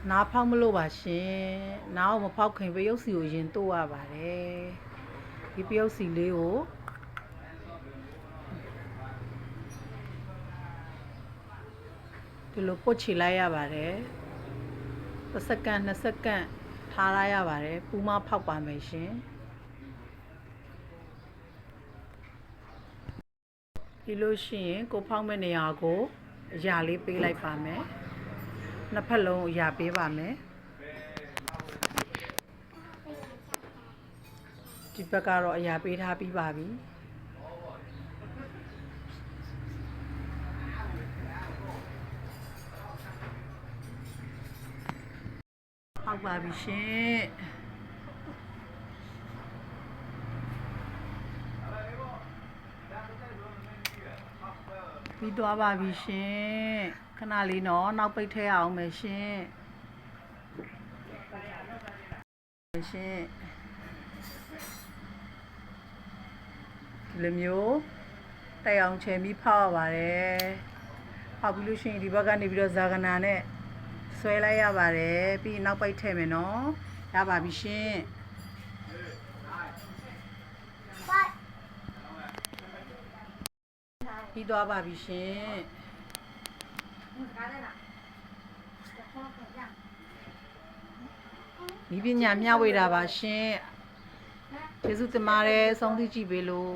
နားဖောက်မလို့ပါရှင်နားကိုမဖောက်ခင်ပရုပ်စီကိုရင်တို့ရပါတယ်ဒီပရုပ်စီလေးကိုဒီလိုပုတ်ချလိုက်ရပါတယ်တစ်စက္ကန့်2စက္ကန့်ထားရပါတယ်ပူမဖောက်ပါမယ်ရှင်ဒီလိုရှိရင်ကိုဖောက်မဲ့နေရာကိုအရာလေးပေးလိုက်ပါမယ်နှစ်ဖက်လုံးအရာပေးပါမယ်ဒီဘက်ကတော့အရာပေးထားပြီးပါပြီဖောက်ပါပြီရှင်ပြီးသွားပါပြီရှင်ခဏလေးနော်နောက်ပိတ်ထဲအောင်မယ်ရှင်ရှင်ဒီလိုမျိုးတိုက်အောင်ချယ်ပြီးဖောက်ရပါတယ်ဖောက်ပြီးလို့ရှိရင်ဒီဘက်ကနေပြီးတော့ဇာကနာနဲ့ဆွဲလိုက်ရပါတယ်ပြီးနောက်ပိတ်ထည့်မယ်နော်ရပါပြီရှင်ပြီးသွားပါပြီရှင်ဒီပညာမျှဝေတာပါရှင်ကျေးဇူးတင်ပါတယ်ဆုံးဖြတ်ကြည့်ပေးလို့